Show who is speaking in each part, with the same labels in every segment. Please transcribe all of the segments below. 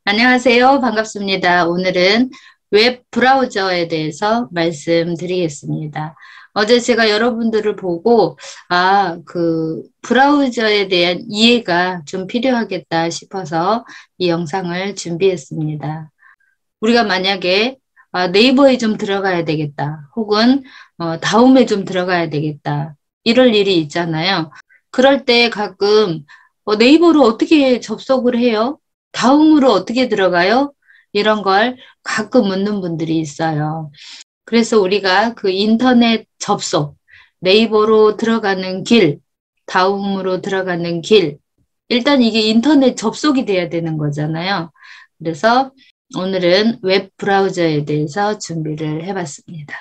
Speaker 1: 안녕하세요. 반갑습니다. 오늘은 웹 브라우저에 대해서 말씀드리겠습니다. 어제 제가 여러분들을 보고, 브라우저에 대한 이해가 좀 필요하겠다 싶어서 이 영상을 준비했습니다. 우리가 만약에 네이버에 좀 들어가야 되겠다. 혹은 다음에 좀 들어가야 되겠다. 이럴 일이 있잖아요. 그럴 때 가끔 네이버로 어떻게 접속을 해요? 다음으로 어떻게 들어가요? 이런 걸 가끔 묻는 분들이 있어요. 그래서 우리가 그 인터넷 접속, 네이버로 들어가는 길, 다음으로 들어가는 길, 일단 이게 인터넷 접속이 돼야 되는 거잖아요. 그래서 오늘은 웹 브라우저에 대해서 준비를 해봤습니다.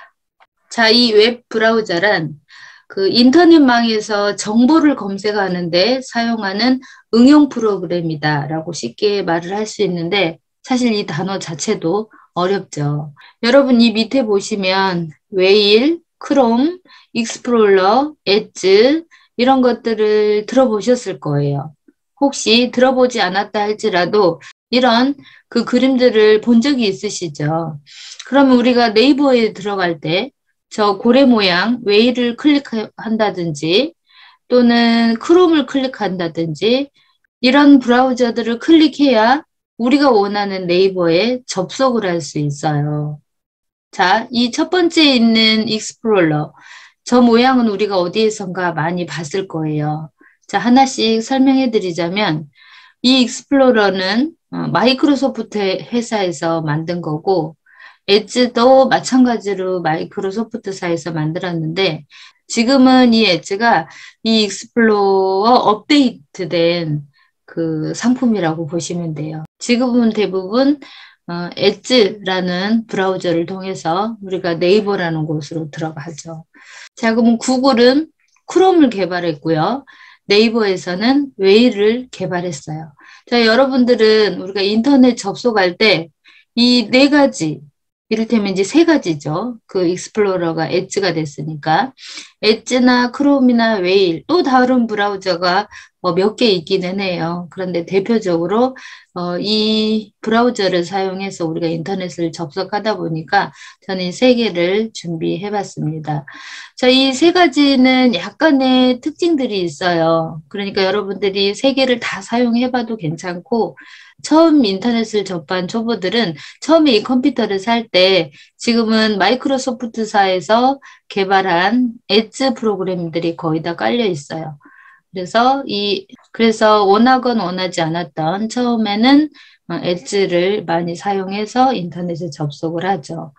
Speaker 1: 자, 이 웹 브라우저란 그 인터넷망에서 정보를 검색하는데 사용하는 응용 프로그램이다라고 쉽게 말을 할 수 있는데 사실 이 단어 자체도 어렵죠. 여러분 이 밑에 보시면 웨일, 크롬, 익스플로러, 엣지 이런 것들을 들어보셨을 거예요. 혹시 들어보지 않았다 할지라도 이런 그 그림들을 본 적이 있으시죠? 그러면 우리가 네이버에 들어갈 때 저 고래 모양 웨이를 클릭한다든지 또는 크롬을 클릭한다든지 이런 브라우저들을 클릭해야 우리가 원하는 네이버에 접속을 할 수 있어요. 자, 이 첫 번째 있는 익스플로러. 저 모양은 우리가 어디에선가 많이 봤을 거예요. 자, 하나씩 설명해 드리자면 이 익스플로러는 마이크로소프트 회사에서 만든 거고 엣지도 마찬가지로 마이크로소프트사에서 만들었는데 지금은 이 엣지가 이 익스플로어 업데이트된 그 상품이라고 보시면 돼요. 지금은 대부분 엣지라는 브라우저를 통해서 우리가 네이버라는 곳으로 들어가죠. 자, 그러면 구글은 크롬을 개발했고요. 네이버에서는 웨이를 개발했어요. 자, 여러분들은 우리가 인터넷 접속할 때 이 네 가지, 이를테면 이제 세 가지죠. 그 익스플로러가 엣지가 됐으니까. 엣지나 크롬이나 웨일, 또 다른 브라우저가 몇 개 있기는 해요. 그런데 대표적으로 이 브라우저를 사용해서 우리가 인터넷을 접속하다 보니까 저는 이 세 개를 준비해 봤습니다. 자, 이 세 가지는 약간의 특징들이 있어요. 그러니까 여러분들이 세 개를 다 사용해 봐도 괜찮고 처음 인터넷을 접한 초보들은 처음에 이 컴퓨터를 살 때 지금은 마이크로소프트사에서 개발한 엣지 프로그램들이 거의 다 깔려 있어요. 그래서 원하건 원하지 않았던 처음에는 엣지를 많이 사용해서 인터넷에 접속을 하죠.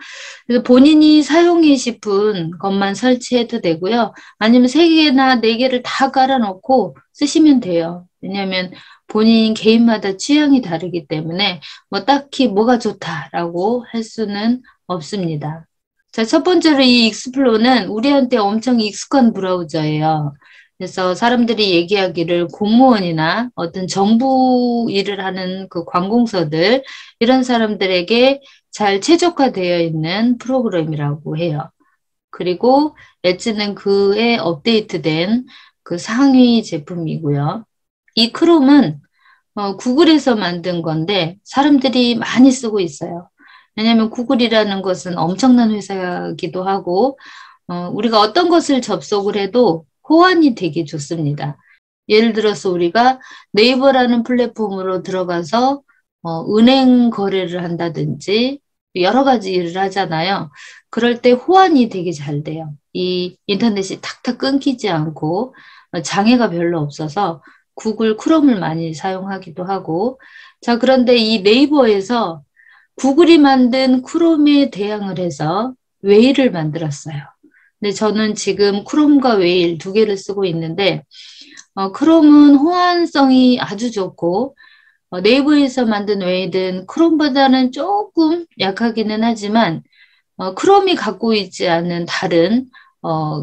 Speaker 1: 그래서 본인이 사용해 싶은 것만 설치해도 되고요. 아니면 세 개나 네 개를 다 깔아놓고 쓰시면 돼요. 왜냐하면 본인 개인마다 취향이 다르기 때문에 뭐 딱히 뭐가 좋다라고 할 수는 없습니다. 자, 첫 번째로 이 익스플로는 우리한테 엄청 익숙한 브라우저예요. 그래서 사람들이 얘기하기를 공무원이나 어떤 정부 일을 하는 그 관공서들 이런 사람들에게 잘 최적화되어 있는 프로그램이라고 해요. 그리고 엣지는 그에 업데이트된 그 상위 제품이고요. 이 크롬은 구글에서 만든 건데 사람들이 많이 쓰고 있어요. 왜냐하면 구글이라는 것은 엄청난 회사이기도 하고 우리가 어떤 것을 접속을 해도 호환이 되게 좋습니다. 예를 들어서 우리가 네이버라는 플랫폼으로 들어가서 은행 거래를 한다든지 여러 가지 일을 하잖아요. 그럴 때 호환이 되게 잘 돼요. 이 인터넷이 탁탁 끊기지 않고 장애가 별로 없어서 구글 크롬을 많이 사용하기도 하고 자, 그런데 이 네이버에서 구글이 만든 크롬에 대항을 해서 웨일을 만들었어요. 근데 저는 지금 크롬과 웨일 두 개를 쓰고 있는데 크롬은 호환성이 아주 좋고 네이버에서 만든 웨일은 크롬보다는 조금 약하기는 하지만 크롬이 갖고 있지 않은 다른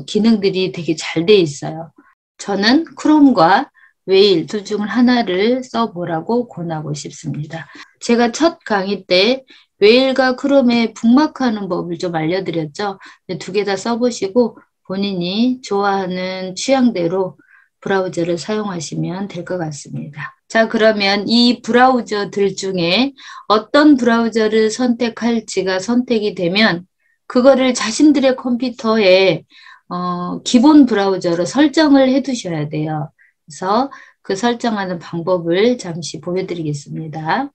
Speaker 1: 기능들이 되게 잘 돼 있어요. 저는 크롬과 웨일 둘 중 하나를 써보라고 권하고 싶습니다. 제가 첫 강의 때 웨일과 크롬에 북마크하는 법을 좀 알려드렸죠. 두 개 다 써보시고 본인이 좋아하는 취향대로 브라우저를 사용하시면 될 것 같습니다. 자, 그러면 이 브라우저들 중에 어떤 브라우저를 선택할지가 선택이 되면 그거를 자신들의 컴퓨터에 기본 브라우저로 설정을 해 두셔야 돼요. 그래서 그 설정하는 방법을 잠시 보여드리겠습니다.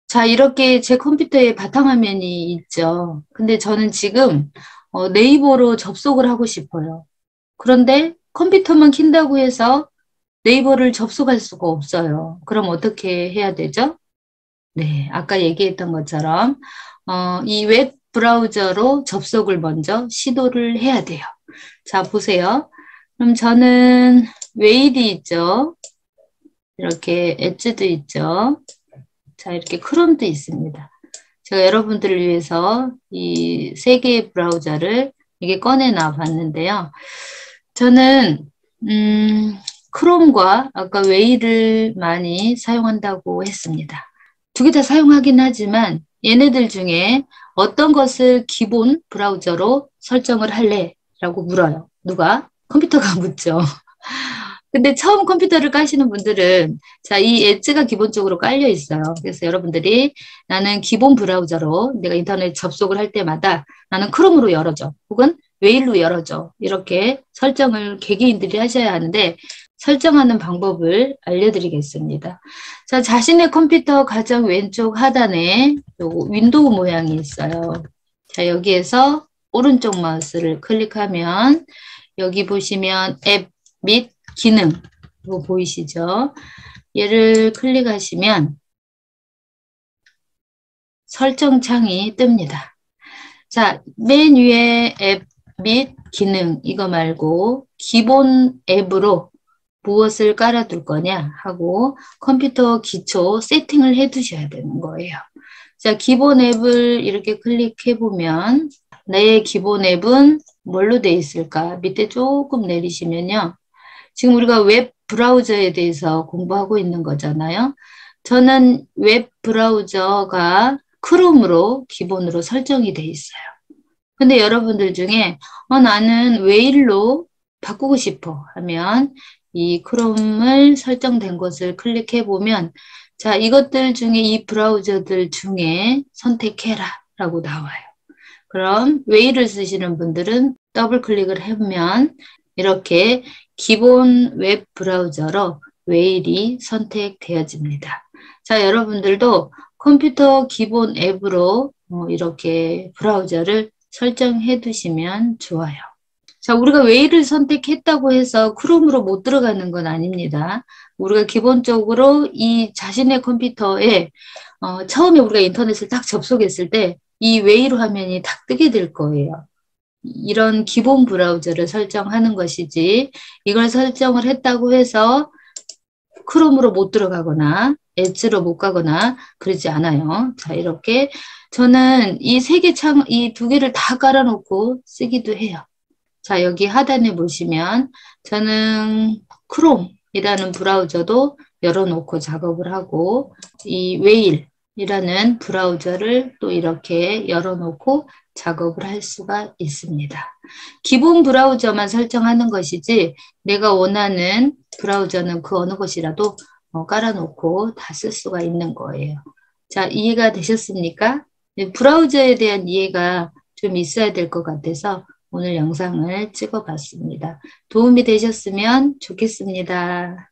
Speaker 1: 자, 이렇게 제 컴퓨터에 바탕화면이 있죠. 근데 저는 지금 네이버로 접속을 하고 싶어요. 그런데 컴퓨터만 킨다고 해서 네이버를 접속할 수가 없어요. 그럼 어떻게 해야 되죠? 네, 아까 얘기했던 것처럼 이 웹 브라우저로 접속을 먼저 시도를 해야 돼요. 자, 보세요. 그럼 저는 웨일이 있죠. 이렇게 엣지도 있죠. 자, 이렇게 크롬도 있습니다. 제가 여러분들을 위해서 이 세 개의 브라우저를 이게 꺼내놔 봤는데요. 저는 크롬과 아까 웨일을 많이 사용한다고 했습니다. 두 개 다 사용하긴 하지만 얘네들 중에 어떤 것을 기본 브라우저로 설정을 할래? 라고 물어요. 누가? 컴퓨터가 묻죠. 근데 처음 컴퓨터를 까시는 분들은 자, 이 엣지가 기본적으로 깔려 있어요. 그래서 여러분들이 나는 기본 브라우저로 내가 인터넷 접속을 할 때마다 나는 크롬으로 열어줘. 혹은 웨일로 열어줘. 이렇게 설정을 개개인들이 하셔야 하는데 설정하는 방법을 알려드리겠습니다. 자, 자신의 컴퓨터 가장 왼쪽 하단에 요거 윈도우 모양이 있어요. 자, 여기에서 오른쪽 마우스를 클릭하면 여기 보시면 앱 및 기능 이거 보이시죠? 얘를 클릭하시면 설정 창이 뜹니다. 자, 맨 위에 앱 및 기능 이거 말고 기본 앱으로 무엇을 깔아둘 거냐 하고 컴퓨터 기초 세팅을 해 두셔야 되는 거예요. 자, 기본 앱을 이렇게 클릭해 보면 내 기본 앱은 뭘로 돼 있을까? 밑에 조금 내리시면요. 지금 우리가 웹 브라우저에 대해서 공부하고 있는 거잖아요. 저는 웹 브라우저가 크롬으로 기본으로 설정이 돼 있어요. 근데 여러분들 중에 나는 웨일로 바꾸고 싶어 하면 이 크롬을 설정된 것을 클릭해 보면 자, 이것들 중에 이 브라우저들 중에 선택해라 라고 나와요. 그럼 웨일을 쓰시는 분들은 더블 클릭을 해보면 이렇게 기본 웹 브라우저로 웨일이 선택되어집니다. 자, 여러분들도 컴퓨터 기본 앱으로 이렇게 브라우저를 설정해 두시면 좋아요. 자, 우리가 웨일을 선택했다고 해서 크롬으로 못 들어가는 건 아닙니다. 우리가 기본적으로 이 자신의 컴퓨터에 처음에 우리가 인터넷을 딱 접속했을 때 이 웨일 화면이 딱 뜨게 될 거예요. 이런 기본 브라우저를 설정하는 것이지 이걸 설정을 했다고 해서 크롬으로 못 들어가거나 엣지로 못 가거나 그러지 않아요. 자, 이렇게 저는 이 세 개 창, 이 두 개를 다 깔아놓고 쓰기도 해요. 자, 여기 하단에 보시면 저는 크롬이라는 브라우저도 열어놓고 작업을 하고 이 웨일이라는 브라우저를 또 이렇게 열어놓고 작업을 할 수가 있습니다. 기본 브라우저만 설정하는 것이지 내가 원하는 브라우저는 그 어느 것이라도 깔아놓고 다 쓸 수가 있는 거예요. 자, 이해가 되셨습니까? 네, 브라우저에 대한 이해가 좀 있어야 될 것 같아서 오늘 영상을 찍어봤습니다. 도움이 되셨으면 좋겠습니다.